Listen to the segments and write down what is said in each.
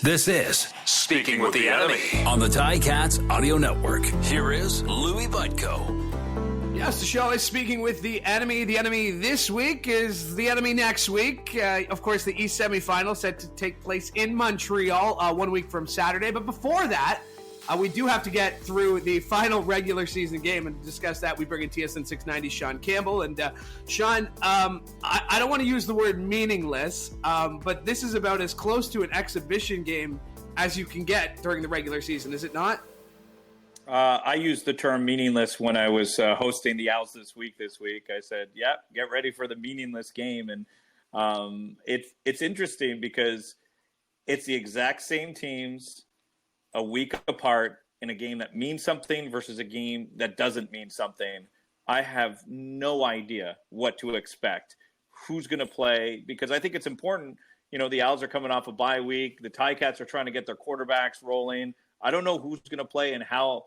This is Speaking with the Enemy on the Ticats Audio Network. Here is Louie Butko. Yes, the show is Speaking with the Enemy. The enemy this week is the enemy next week. Of course, the East semifinal set to take place in Montreal 1 week from Saturday. But before that, we do have to get through the final regular season game, and to discuss that, we bring in TSN 690 Sean Campbell. And Sean, I don't want to use the word meaningless, but this is about as close to an exhibition game as you can get during the regular season, is it not? I used the term meaningless when I was hosting the Owls this week. I said, yeah, get ready for the meaningless game. And it's interesting because it's the exact same teams a week apart in a game that means something versus a game that doesn't mean something. I have no idea what to expect, who's going to play, because I think it's important. You know, the Owls are coming off a bye week. The Ticats are trying to get their quarterbacks rolling. I don't know who's going to play and how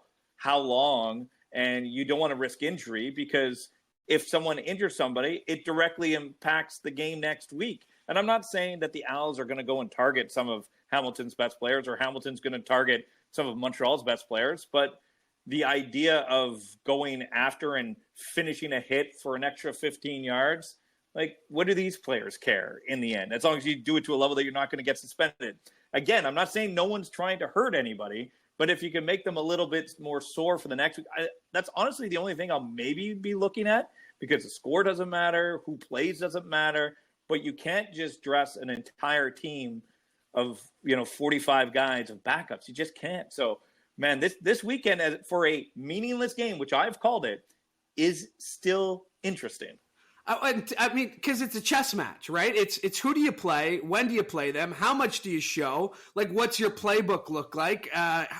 long, and you don't want to risk injury, because if someone injures somebody, it directly impacts the game next week. And I'm not saying that the Owls are going to go and target some of Hamilton's best players, or Hamilton's going to target some of Montreal's best players, but the idea of going after and finishing a hit for an extra 15 yards, like, what do these players care in the end? As long as you do it to a level that you're not going to get suspended. Again, I'm not saying no one's trying to hurt anybody, but if you can make them a little bit more sore for the next week, that's honestly the only thing I'll maybe be looking at, because the score doesn't matter, who plays doesn't matter, but you can't just dress an entire team of 45 guys of backups. You just can't. So, man, this weekend for a meaningless game, which I've called it, is still interesting. I mean, because it's a chess match, right? It's who do you play? When do you play them? How much do you show? Like, what's your playbook look like?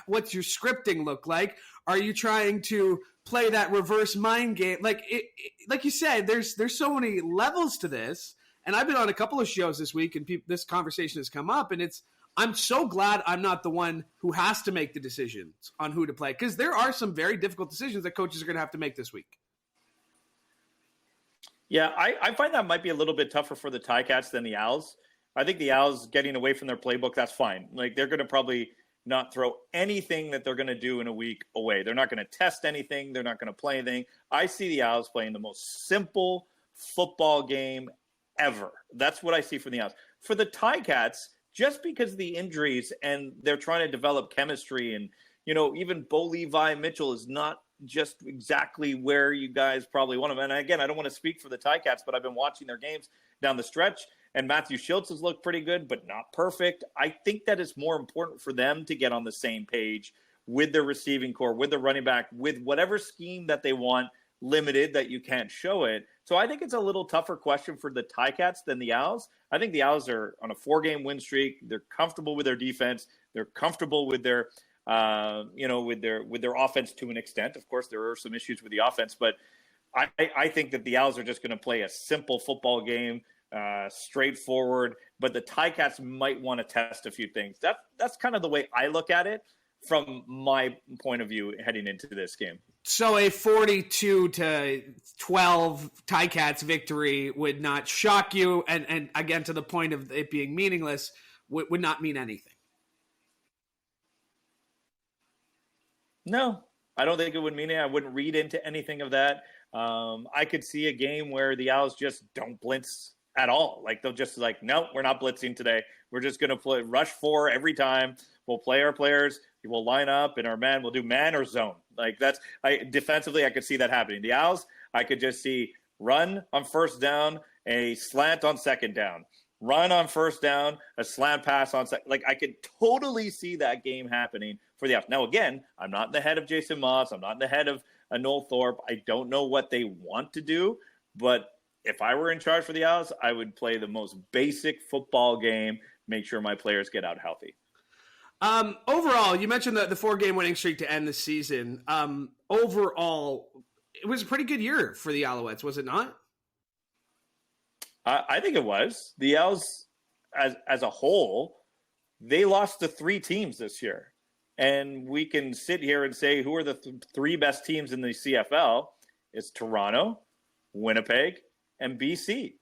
What's your scripting look like? Are you trying to play that reverse mind game? Like you said, there's so many levels to this. And I've been on a couple of shows this week, and this conversation has come up, and I'm so glad I'm not the one who has to make the decisions on who to play, because there are some very difficult decisions that coaches are going to have to make this week. Yeah, I find that might be a little bit tougher for the Ticats than the Owls. I think the Owls getting away from their playbook, that's fine. Like, they're going to probably not throw anything that they're going to do in a week away. They're not going to test anything. They're not going to play anything. I see the Owls playing the most simple football game ever. That's what I see from the Owls. For the Ticats, just because of the injuries and they're trying to develop chemistry, and, even Bo Levi Mitchell is not just exactly where you guys probably want him. And again, I don't want to speak for the Ticats, but I've been watching their games down the stretch, and Matthew Schultz has looked pretty good, but not perfect. I think that it's more important for them to get on the same page with their receiving core, with the running back, with whatever scheme that they want, limited, that you can't show it. So I think it's a little tougher question for the Ticats than the Owls. I think the Owls are on a 4-game win streak. They're comfortable with their defense. They're comfortable with their, with their offense to an extent. Of course, there are some issues with the offense, but I think that the Owls are just going to play a simple football game, straightforward. But the Ticats might want to test a few things. That's kind of the way I look at it from my point of view heading into this game. So a 42-12 Ticats victory would not shock you, and again, to the point of it being meaningless, would not mean anything. No, I don't think it would mean it. I wouldn't read into anything of that. I could see a game where the Owls just don't blitz at all. Like, they'll just no, we're not blitzing today. We're just going to play rush 4 every time. We'll play our players. We'll line up, and our man will do man or zone. Like, defensively, I could see that happening. The Owls, I could just see run on first down, a slant on second down, run on first down, a slant pass on second. Like, I could totally see that game happening for the Owls. Now, again, I'm not in the head of Jason Moss. I'm not in the head of Noel Thorpe. I don't know what they want to do, but if I were in charge for the Owls, I would play the most basic football game, make sure my players get out healthy. Overall, you mentioned the 4-game winning streak to end the season. Overall, it was a pretty good year for the Alouettes, was it not? I think it was. The Owls, as a whole, they lost to 3 teams this year. And we can sit here and say, who are the 3 best teams in the CFL? It's Toronto, Winnipeg, and BC.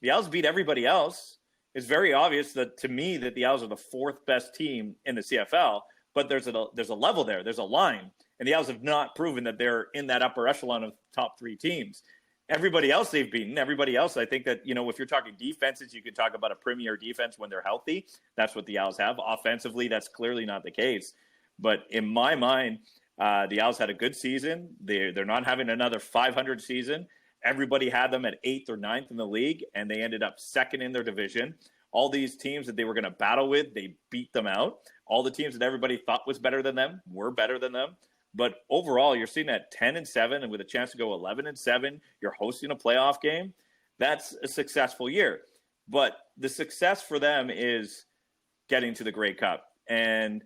The Owls beat everybody else. it's very obvious that to me that the Owls are the fourth best team in the CFL, but there's a level there. There's a line. And the Owls have not proven that they're in that upper echelon of top three teams. Everybody else they've beaten, everybody else, I think that, if you're talking defenses, you could talk about a premier defense when they're healthy. That's what the Owls have. Offensively, that's clearly not the case. But in my mind, the Owls had a good season. They're not having another 500 season. Everybody had them at 8th or 9th in the league, and they ended up 2nd in their division. All these teams that they were going to battle with, they beat them out. All the teams that everybody thought was better than them were better than them. But overall, you're sitting at 10-7 and with a chance to go 11-7. You're hosting a playoff game. That's a successful year. But the success for them is getting to the Grey Cup. And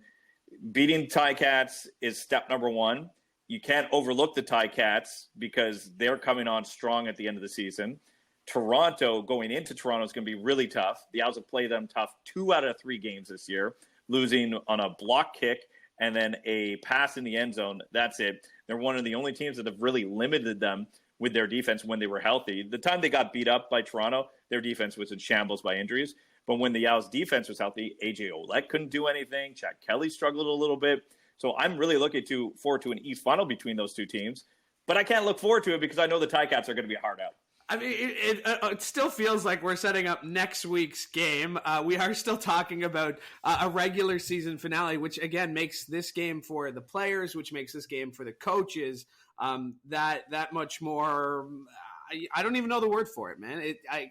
beating Ticats is step number one. You can't overlook the Ticats because they're coming on strong at the end of the season. Toronto, going into Toronto, is going to be really tough. The Owls have played them tough 2 out of 3 games this year, losing on a block kick and then a pass in the end zone. That's it. They're one of the only teams that have really limited them with their defense when they were healthy. The time they got beat up by Toronto, their defense was in shambles by injuries. But when the Owls defense was healthy, AJ Ouellette couldn't do anything. Chad Kelly struggled a little bit. So I'm really looking forward to an East final between those two teams. But I can't look forward to it because I know the Ticats are going to be hard out. I mean, it still feels like we're setting up next week's game. We are still talking about a regular season finale, which, again, makes this game for the players, which makes this game for the coaches that much more I don't even know the word for it, man.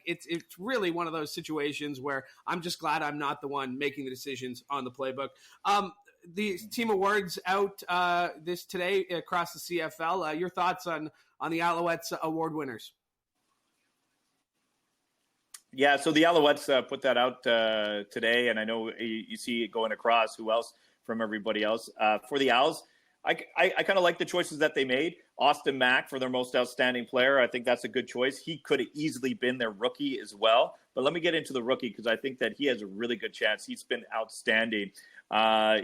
It's really one of those situations where I'm just glad I'm not the one making the decisions on the playbook. The team awards out this today across the CFL. Your thoughts on the Alouettes award winners? Yeah, so the Alouettes put that out today, and I know you see it going across. Who else from everybody else? For the Owls, I kind of like the choices that they made. Austin Mack for their most outstanding player. I think that's a good choice. He could have easily been their rookie as well. But let me get into the rookie because I think that he has a really good chance. He's been outstanding.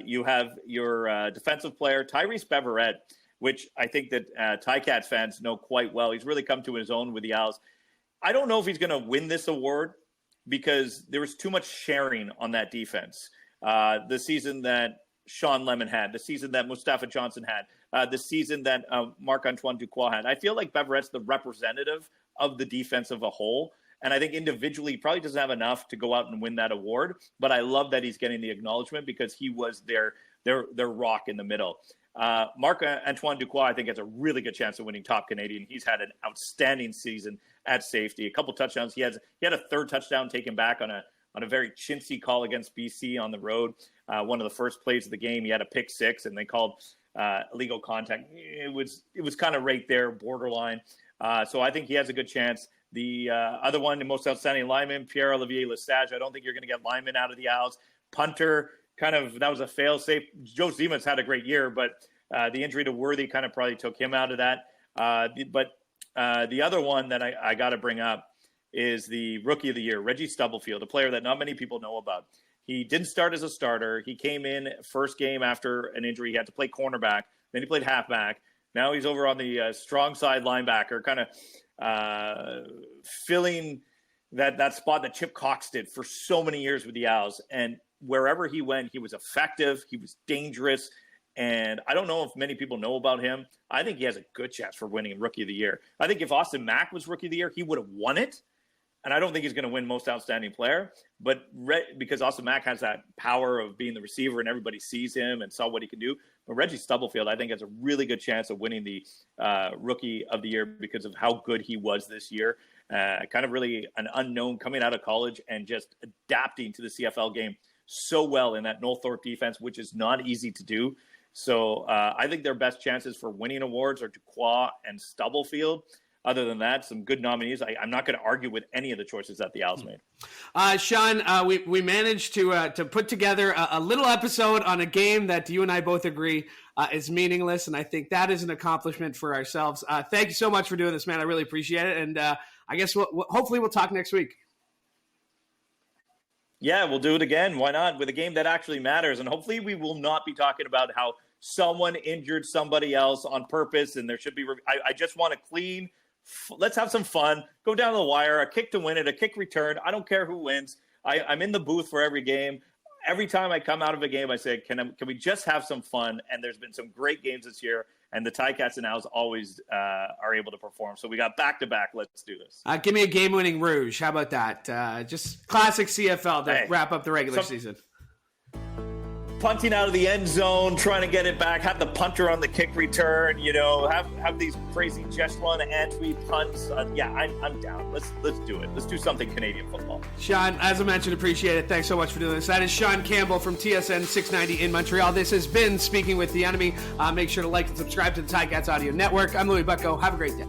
You have your defensive player, Tyrese Beverette, which I think that Ticats fans know quite well. He's really come to his own with the Owls. I don't know if he's going to win this award because there was too much sharing on that defense. The season that Sean Lemon had, the season that Mustafa Johnson had, the season that Marc-Antoine Duquois had. I feel like Beverette's the representative of the defense of a whole. And I think individually he probably doesn't have enough to go out and win that award. But I love that he's getting the acknowledgement because he was their rock in the middle. Marc-Antoine Duquois, I think, has a really good chance of winning Top Canadian. He's had an outstanding season at safety, a couple touchdowns. He had a third touchdown taken back on a very chintzy call against BC on the road. One of the first plays of the game, he had a pick six, and they called illegal contact. It was kind of right there, borderline. So I think he has a good chance. The other one, the most outstanding lineman, Pierre-Olivier Lesage. I don't think you're going to get lineman out of the Owls. Punter, that was a fail-safe. Joe Zeman's had a great year, but the injury to Worthy kind of probably took him out of that. But the other one that I got to bring up is the Rookie of the Year, Reggie Stubblefield, a player that not many people know about. He didn't start as a starter. He came in first game after an injury. He had to play cornerback. Then he played halfback. Now he's over on the strong side linebacker, kind of filling that spot that Chip Cox did for so many years with the Owls. And wherever he went, he was effective. He was dangerous. And I don't know if many people know about him. I think he has a good chance for winning Rookie of the Year. I think if Austin Mack was Rookie of the Year, he would have won it. And I don't think he's going to win Most Outstanding Player. But because Austin Mack has that power of being the receiver and everybody sees him and saw what he can do. But Reggie Stubblefield, I think, has a really good chance of winning the Rookie of the Year because of how good he was this year. Kind of really an unknown coming out of college and just adapting to the CFL game so well in that Norththorpe defense, which is not easy to do. So I think their best chances for winning awards are Duquois and Stubblefield. Other than that, some good nominees. I'm not going to argue with any of the choices that the Owls made. Sean, we managed to put together a little episode on a game that you and I both agree is meaningless, and I think that is an accomplishment for ourselves. Thank you so much for doing this, man. I really appreciate it, and I guess hopefully we'll talk next week. Yeah, we'll do it again. Why not? With a game that actually matters, and hopefully we will not be talking about how someone injured somebody else on purpose, and there should be – I just want a clean – let's have some fun. Go down the wire, a kick to win it, a kick return. I don't care who wins. I'm in the booth for every game. Every time I come out of a game, I say, can we just have some fun? And there's been some great games this year, and the Ticats and Owls always are able to perform. So we got back-to-back. Let's do this. Give me a game-winning Rouge. How about that? Just classic CFL to wrap up the regular season. Punting out of the end zone, trying to get it back, have the punter on the kick return, have these crazy just run Antwi punts. I'm down. Let's do it. Let's do something Canadian football. Sean, as I mentioned, appreciate it. Thanks so much for doing this. That is Sean Campbell from TSN 690 in Montreal. This has been Speaking with the Enemy. Make sure to like and subscribe to the Ticats Audio Network. I'm Louie Butko. Have a great day.